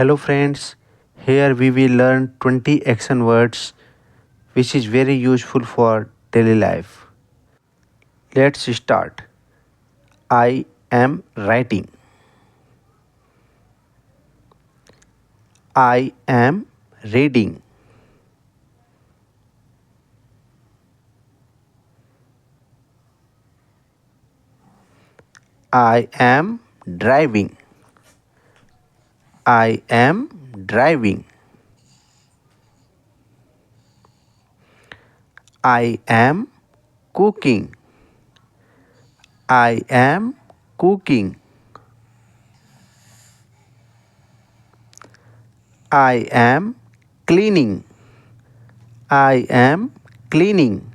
Hello friends, here we will learn 20 action words which is very useful for daily life. Let's start. I am writing. I am reading. I am driving. I am driving. I am cooking. I am cooking. I am cleaning. I am cleaning.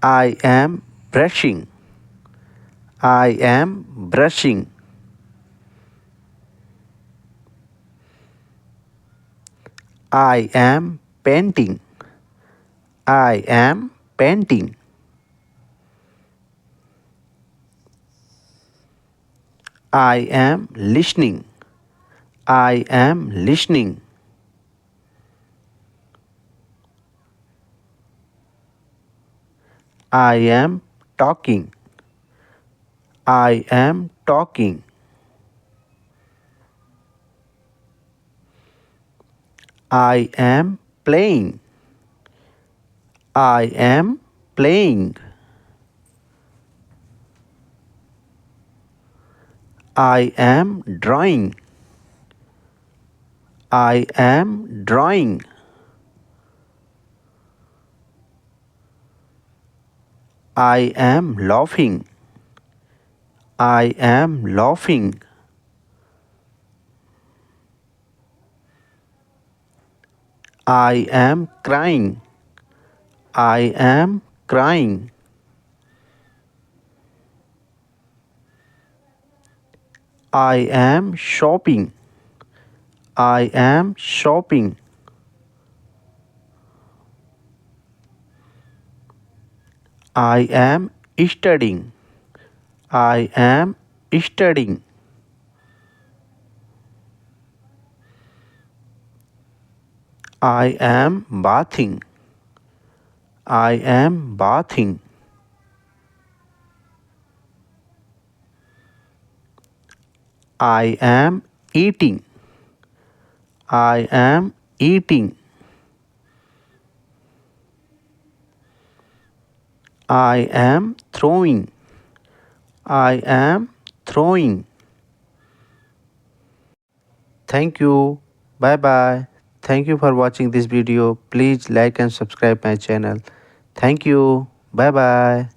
I am brushing. I am brushing. I am painting. I am painting. I am listening. I am listening. I am talking. I am talking. I am playing. I am playing. I am drawing. I am drawing. I am laughing. I am laughing. I am crying. I am crying. I am shopping. I am shopping. I am studying. I am studying. I am bathing. I am bathing. I am eating. I am eating. I am throwing. I am throwing. Thank you. Bye bye. Thank you for watching this video. Please like and subscribe my channel. Thank you. Bye bye.